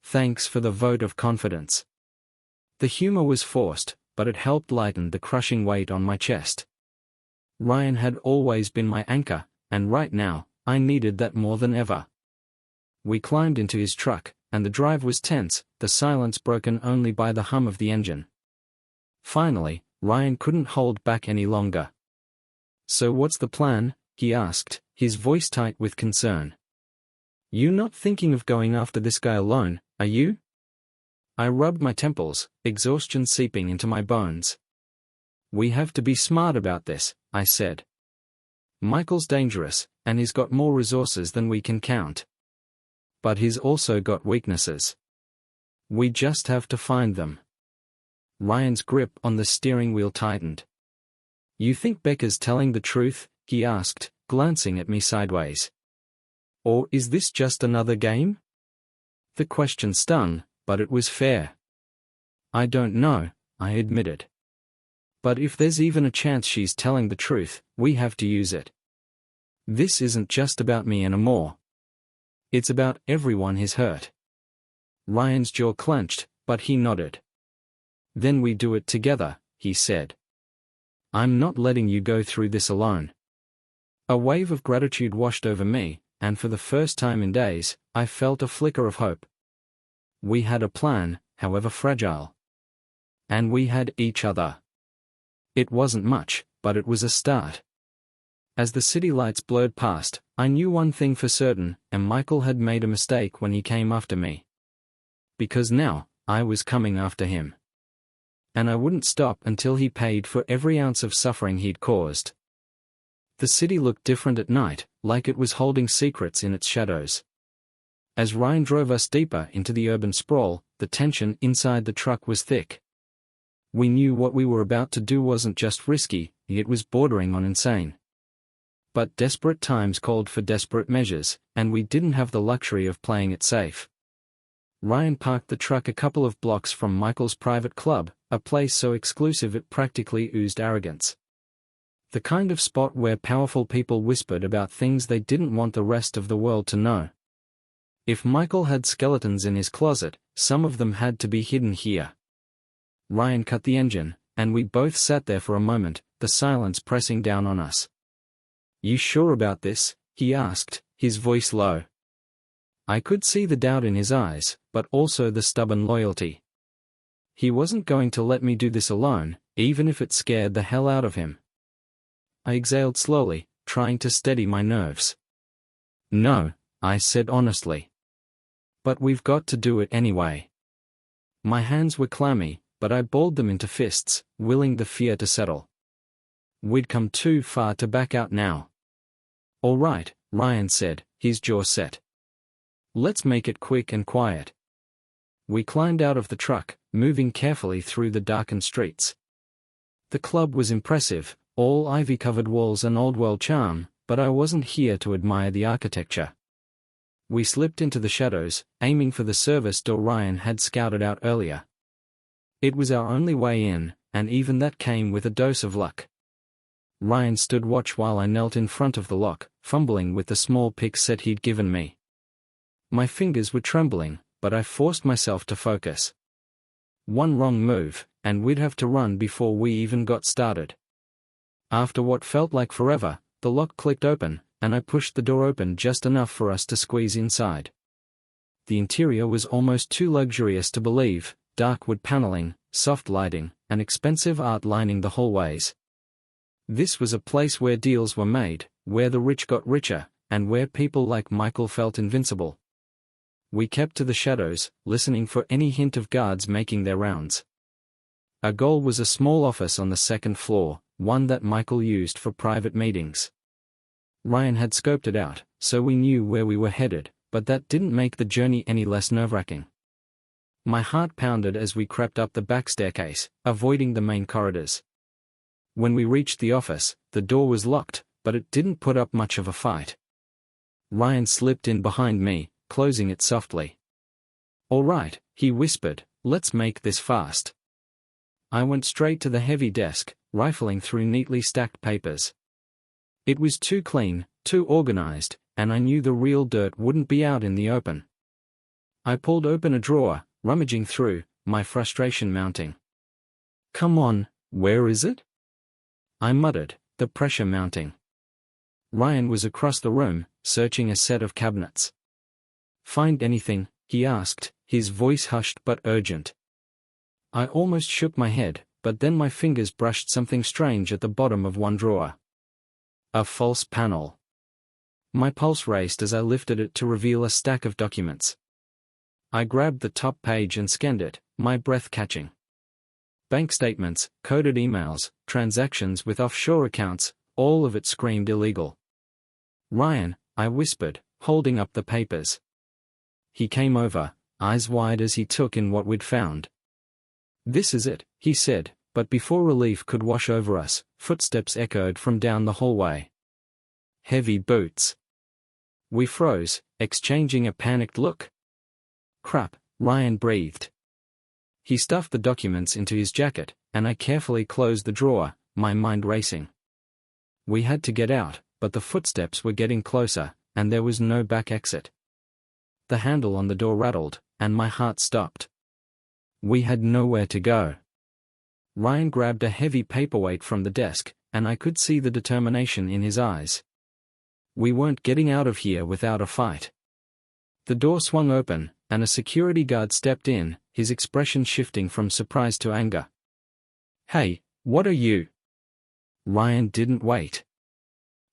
"Thanks for the vote of confidence." The humor was forced, but it helped lighten the crushing weight on my chest. Ryan had always been my anchor, and right now, I needed that more than ever. We climbed into his truck, and the drive was tense, the silence broken only by the hum of the engine. Finally, Ryan couldn't hold back any longer. "So what's the plan?" he asked, his voice tight with concern. "You not thinking of going after this guy alone, are you?" I rubbed my temples, exhaustion seeping into my bones. "We have to be smart about this," I said. "Michael's dangerous, and he's got more resources than we can count. But he's also got weaknesses. We just have to find them." Ryan's grip on the steering wheel tightened. "You think Becca's telling the truth?" he asked, glancing at me sideways. "Or is this just another game?" The question stung, but it was fair. "I don't know," I admitted. "But if there's even a chance she's telling the truth, we have to use it. This isn't just about me anymore. It's about everyone he's hurt." Ryan's jaw clenched, but he nodded. "Then we do it together," he said. "I'm not letting you go through this alone." A wave of gratitude washed over me, and for the first time in days, I felt a flicker of hope. We had a plan, however fragile. And we had each other. It wasn't much, but it was a start. As the city lights blurred past, I knew one thing for certain, and Michael had made a mistake when he came after me. Because now, I was coming after him. And I wouldn't stop until he paid for every ounce of suffering he'd caused. The city looked different at night, like it was holding secrets in its shadows. As Ryan drove us deeper into the urban sprawl, the tension inside the truck was thick. We knew what we were about to do wasn't just risky, it was bordering on insane. But desperate times called for desperate measures, and we didn't have the luxury of playing it safe. Ryan parked the truck a couple of blocks from Michael's private club, a place so exclusive it practically oozed arrogance. The kind of spot where powerful people whispered about things they didn't want the rest of the world to know. If Michael had skeletons in his closet, some of them had to be hidden here. Ryan cut the engine, and we both sat there for a moment, the silence pressing down on us. "You sure about this?" he asked, his voice low. I could see the doubt in his eyes, but also the stubborn loyalty. He wasn't going to let me do this alone, even if it scared the hell out of him. I exhaled slowly, trying to steady my nerves. "No," I said honestly. "But we've got to do it anyway." My hands were clammy, but I balled them into fists, willing the fear to settle. We'd come too far to back out now. "All right," Ryan said, his jaw set. "Let's make it quick and quiet." We climbed out of the truck, moving carefully through the darkened streets. The club was impressive, all ivy-covered walls and old-world charm, but I wasn't here to admire the architecture. We slipped into the shadows, aiming for the service door Ryan had scouted out earlier. It was our only way in, and even that came with a dose of luck. Ryan stood watch while I knelt in front of the lock, fumbling with the small pick set he'd given me. My fingers were trembling, but I forced myself to focus. One wrong move, and we'd have to run before we even got started. After what felt like forever, the lock clicked open, and I pushed the door open just enough for us to squeeze inside. The interior was almost too luxurious to believe, dark wood paneling, soft lighting, and expensive art lining the hallways. This was a place where deals were made, where the rich got richer, and where people like Michael felt invincible. We kept to the shadows, listening for any hint of guards making their rounds. Our goal was a small office on the second floor, one that Michael used for private meetings. Ryan had scoped it out, so we knew where we were headed, but that didn't make the journey any less nerve-wracking. My heart pounded as we crept up the back staircase, avoiding the main corridors. When we reached the office, the door was locked, but it didn't put up much of a fight. Ryan slipped in behind me, closing it softly. "All right," he whispered, "let's make this fast." I went straight to the heavy desk, rifling through neatly stacked papers. It was too clean, too organized, and I knew the real dirt wouldn't be out in the open. I pulled open a drawer, rummaging through, my frustration mounting. "Come on, where is it?" I muttered, the pressure mounting. Ryan was across the room, searching a set of cabinets. "Find anything?" he asked, his voice hushed but urgent. I almost shook my head, but then my fingers brushed something strange at the bottom of one drawer. A false panel. My pulse raced as I lifted it to reveal a stack of documents. I grabbed the top page and scanned it, my breath catching. Bank statements, coded emails, transactions with offshore accounts, all of it screamed illegal. "Ryan," I whispered, holding up the papers. He came over, eyes wide as he took in what we'd found. "This is it," he said, but before relief could wash over us, footsteps echoed from down the hallway. Heavy boots. We froze, exchanging a panicked look. "Crap," Ryan breathed. He stuffed the documents into his jacket, and I carefully closed the drawer, my mind racing. We had to get out, but the footsteps were getting closer, and there was no back exit. The handle on the door rattled, and my heart stopped. We had nowhere to go. Ryan grabbed a heavy paperweight from the desk, and I could see the determination in his eyes. We weren't getting out of here without a fight. The door swung open, and a security guard stepped in, his expression shifting from surprise to anger. "Hey, what are you?" Ryan didn't wait.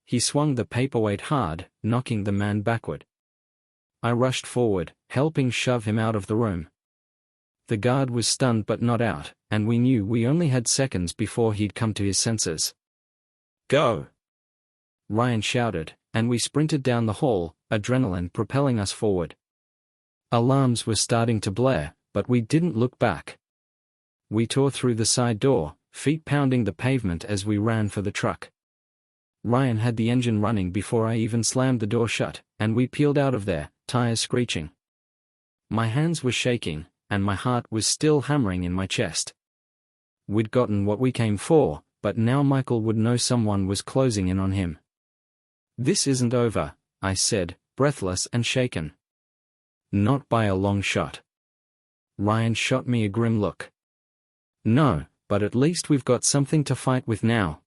He swung the paperweight hard, knocking the man backward. I rushed forward, helping shove him out of the room. The guard was stunned but not out, and we knew we only had seconds before he'd come to his senses. "Go!" Ryan shouted, and we sprinted down the hall, adrenaline propelling us forward. Alarms were starting to blare, but we didn't look back. We tore through the side door, feet pounding the pavement as we ran for the truck. Ryan had the engine running before I even slammed the door shut, and we peeled out of there, tires screeching. My hands were shaking, and my heart was still hammering in my chest. We'd gotten what we came for, but now Michael would know someone was closing in on him. "This isn't over," I said, breathless and shaken. "Not by a long shot." Ryan shot me a grim look. "No, but at least we've got something to fight with now."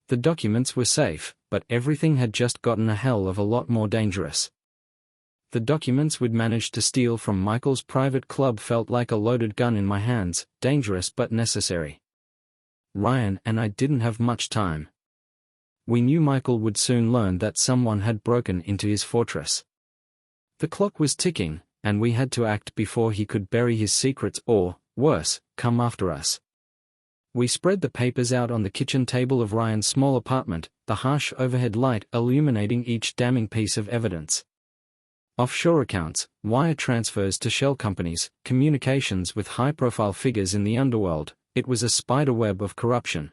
The documents were safe, but everything had just gotten a hell of a lot more dangerous. The documents we'd managed to steal from Michael's private club felt like a loaded gun in my hands, dangerous but necessary. Ryan and I didn't have much time. We knew Michael would soon learn that someone had broken into his fortress. The clock was ticking, and we had to act before he could bury his secrets or, worse, come after us. We spread the papers out on the kitchen table of Ryan's small apartment, the harsh overhead light illuminating each damning piece of evidence. Offshore accounts, wire transfers to shell companies, communications with high-profile figures in the underworld, it was a spider web of corruption.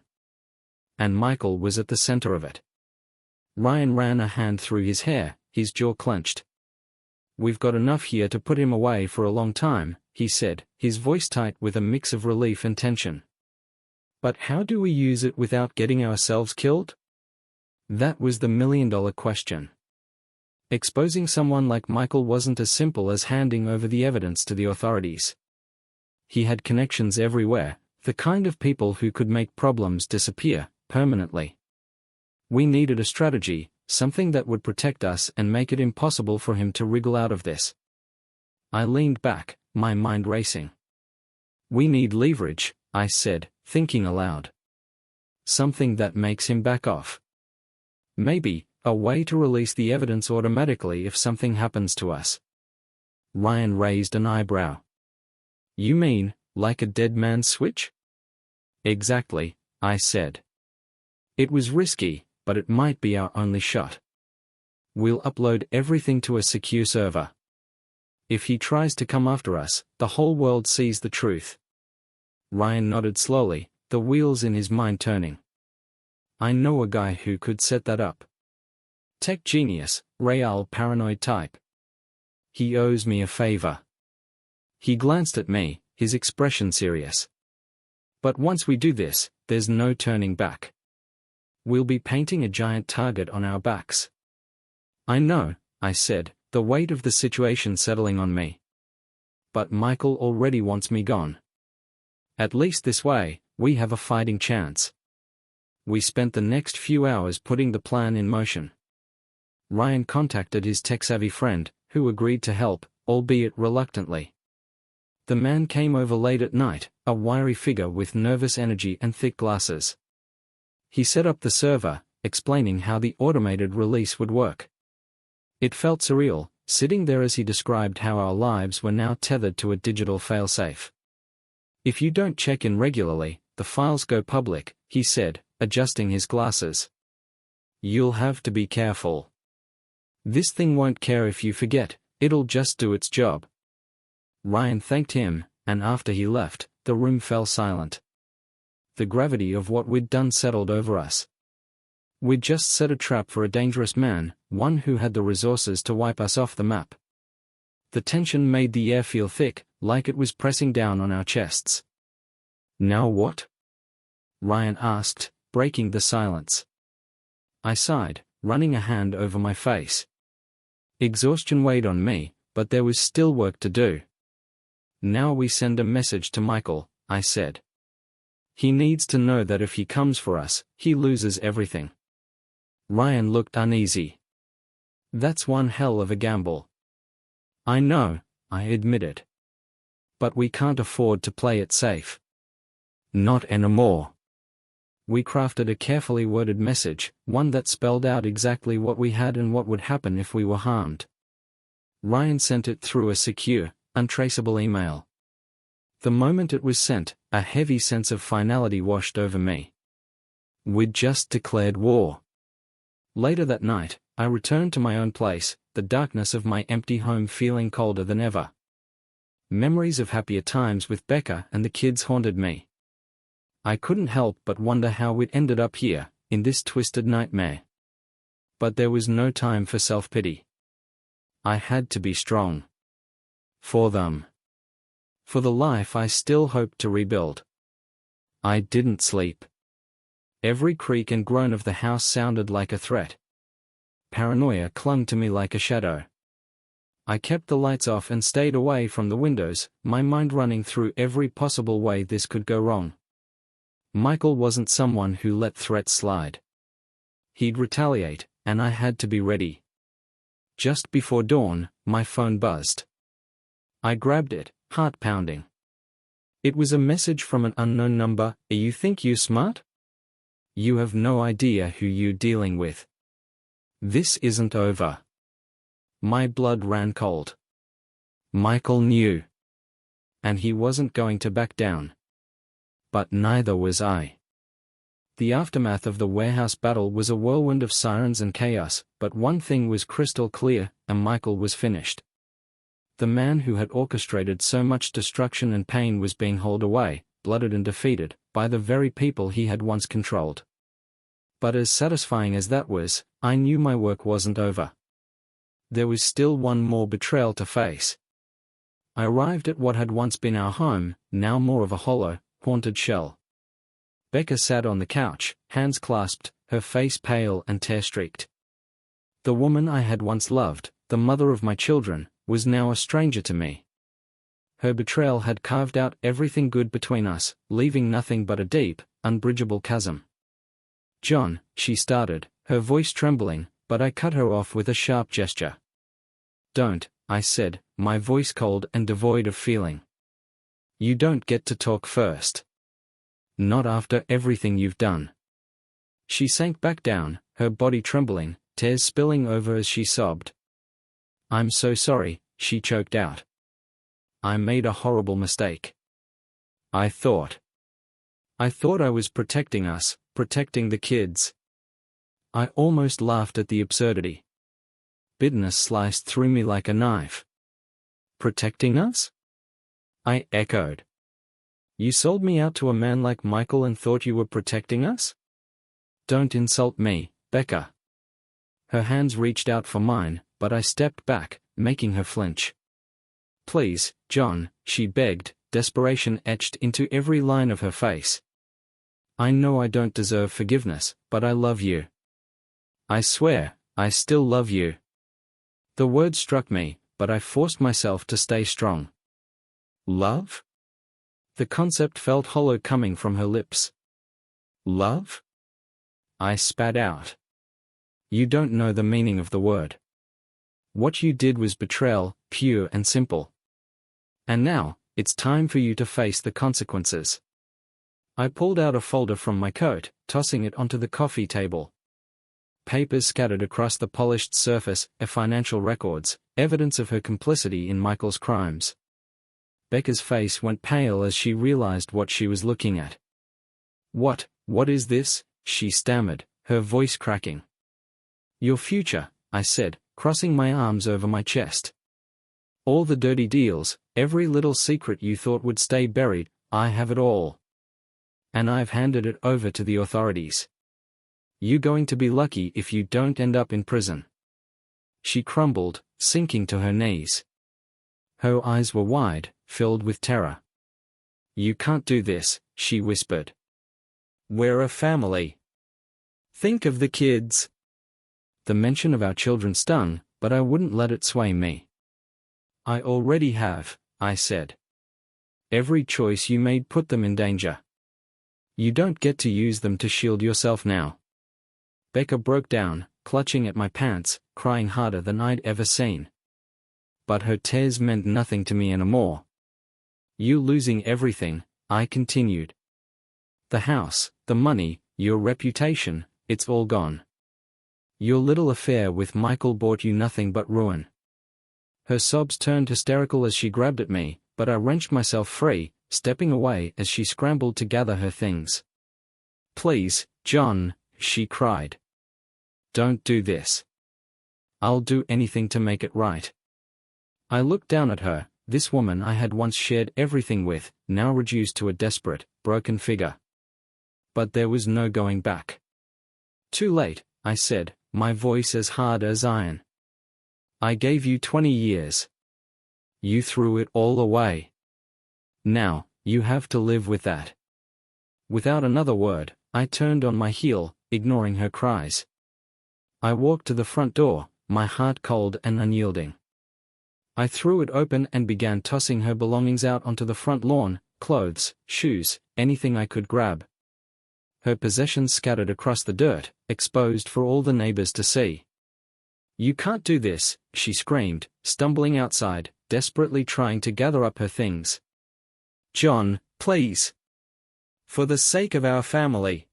And Michael was at the center of it. Ryan ran a hand through his hair, his jaw clenched. "We've got enough here to put him away for a long time," he said, his voice tight with a mix of relief and tension. "But how do we use it without getting ourselves killed?" That was the million-dollar question. Exposing someone like Michael wasn't as simple as handing over the evidence to the authorities. He had connections everywhere, the kind of people who could make problems disappear, permanently. We needed a strategy, something that would protect us and make it impossible for him to wriggle out of this. I leaned back, my mind racing. "We need leverage," I said, thinking aloud. "Something that makes him back off. Maybe a way to release the evidence automatically if something happens to us." Ryan raised an eyebrow. "You mean, like a dead man's switch?" "Exactly," I said. "It was risky, but it might be our only shot. We'll upload everything to a secure server. If he tries to come after us, the whole world sees the truth." Ryan nodded slowly, the wheels in his mind turning. "I know a guy who could set that up. Tech genius, real paranoid type. He owes me a favor." He glanced at me, his expression serious. "But once we do this, there's no turning back. We'll be painting a giant target on our backs." "I know," I said, the weight of the situation settling on me. "But Michael already wants me gone. At least this way, we have a fighting chance." We spent the next few hours putting the plan in motion. Ryan contacted his tech-savvy friend, who agreed to help, albeit reluctantly. The man came over late at night, a wiry figure with nervous energy and thick glasses. He set up the server, explaining how the automated release would work. It felt surreal, sitting there as he described how our lives were now tethered to a digital failsafe. If you don't check in regularly, the files go public, he said, adjusting his glasses. You'll have to be careful. This thing won't care if you forget, it'll just do its job. Ryan thanked him, and after he left, the room fell silent. The gravity of what we'd done settled over us. We'd just set a trap for a dangerous man, one who had the resources to wipe us off the map. The tension made the air feel thick, like it was pressing down on our chests. Now what? Ryan asked, breaking the silence. I sighed, running a hand over my face. Exhaustion weighed on me, but there was still work to do. Now we send a message to Michael, I said. He needs to know that if he comes for us, he loses everything. Ryan looked uneasy. That's one hell of a gamble. I know, I admitted. But we can't afford to play it safe. Not anymore. We crafted a carefully worded message, one that spelled out exactly what we had and what would happen if we were harmed. Ryan sent it through a secure, untraceable email. The moment it was sent, a heavy sense of finality washed over me. We'd just declared war. Later that night, I returned to my own place, the darkness of my empty home feeling colder than ever. Memories of happier times with Becca and the kids haunted me. I couldn't help but wonder how we'd ended up here, in this twisted nightmare. But there was no time for self-pity. I had to be strong. For them. For the life I still hoped to rebuild. I didn't sleep. Every creak and groan of the house sounded like a threat. Paranoia clung to me like a shadow. I kept the lights off and stayed away from the windows, my mind running through every possible way this could go wrong. Michael wasn't someone who let threats slide. He'd retaliate, and I had to be ready. Just before dawn, my phone buzzed. I grabbed it, heart pounding. It was a message from an unknown number. You think you're smart? You have no idea who you're dealing with. This isn't over. My blood ran cold. Michael knew. And he wasn't going to back down. But neither was I. The aftermath of the warehouse battle was a whirlwind of sirens and chaos, but one thing was crystal clear, and Michael was finished. The man who had orchestrated so much destruction and pain was being hauled away, blooded and defeated, by the very people he had once controlled. But as satisfying as that was, I knew my work wasn't over. There was still one more betrayal to face. I arrived at what had once been our home, now more of a hollow, haunted shell. Becca sat on the couch, hands clasped, her face pale and tear-streaked. The woman I had once loved, the mother of my children, was now a stranger to me. Her betrayal had carved out everything good between us, leaving nothing but a deep, unbridgeable chasm. John, she started, her voice trembling, but I cut her off with a sharp gesture. Don't, I said, my voice cold and devoid of feeling. You don't get to talk first. Not after everything you've done. She sank back down, her body trembling, tears spilling over as she sobbed. I'm so sorry, she choked out. I made a horrible mistake. I thought I was protecting us, protecting the kids. I almost laughed at the absurdity. Bitterness sliced through me like a knife. Protecting us? I echoed. You sold me out to a man like Michael and thought you were protecting us? Don't insult me, Becca. Her hands reached out for mine, but I stepped back, making her flinch. Please, John, she begged, desperation etched into every line of her face. I know I don't deserve forgiveness, but I love you. I swear, I still love you. The word struck me, but I forced myself to stay strong. Love? The concept felt hollow coming from her lips. Love? I spat out. You don't know the meaning of the word. What you did was betrayal, pure and simple. And now, it's time for you to face the consequences. I pulled out a folder from my coat, tossing it onto the coffee table. Papers scattered across the polished surface, financial records, evidence of her complicity in Michael's crimes. Becca's face went pale as she realized what she was looking at. What is this?" she stammered, her voice cracking. "Your future," I said, crossing my arms over my chest. "All the dirty deals, every little secret you thought would stay buried, I have it all. And I've handed it over to the authorities. You're going to be lucky if you don't end up in prison." She crumbled, sinking to her knees. Her eyes were wide, filled with terror. "You can't do this," she whispered. "We're a family. Think of the kids." The mention of our children stung, but I wouldn't let it sway me. "I already have," I said. "Every choice you made put them in danger. You don't get to use them to shield yourself now." Becca broke down, clutching at my pants, crying harder than I'd ever seen. But her tears meant nothing to me anymore. "You losing everything," I continued. "The house, the money, your reputation, it's all gone. Your little affair with Michael brought you nothing but ruin." Her sobs turned hysterical as she grabbed at me, but I wrenched myself free, stepping away as she scrambled to gather her things. "Please, John," she cried. "Don't do this. I'll do anything to make it right." I looked down at her, this woman I had once shared everything with, now reduced to a desperate, broken figure. But there was no going back. "Too late," I said, my voice as hard as iron. "I gave you 20 years. You threw it all away. Now, you have to live with that." Without another word, I turned on my heel, ignoring her cries. I walked to the front door, my heart cold and unyielding. I threw it open and began tossing her belongings out onto the front lawn, clothes, shoes, anything I could grab. Her possessions scattered across the dirt, exposed for all the neighbors to see. "You can't do this," she screamed, stumbling outside, desperately trying to gather up her things. "John, please. For the sake of our family."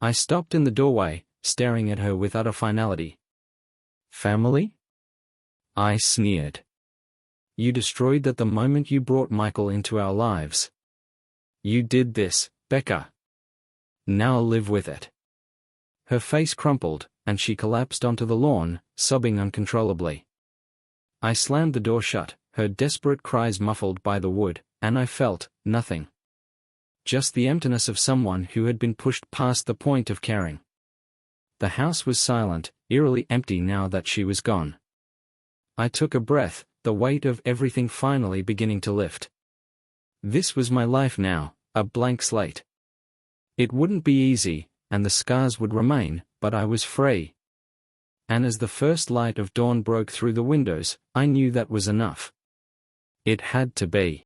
I stopped in the doorway, staring at her with utter finality. "Family?" I sneered. "You destroyed that the moment you brought Michael into our lives. You did this, Becca. Now live with it." Her face crumpled, and she collapsed onto the lawn, sobbing uncontrollably. I slammed the door shut, her desperate cries muffled by the wood, and I felt nothing. Just the emptiness of someone who had been pushed past the point of caring. The house was silent, eerily empty now that she was gone. I took a breath, the weight of everything finally beginning to lift. This was my life now, a blank slate. It wouldn't be easy, and the scars would remain, but I was free. And as the first light of dawn broke through the windows, I knew that was enough. It had to be.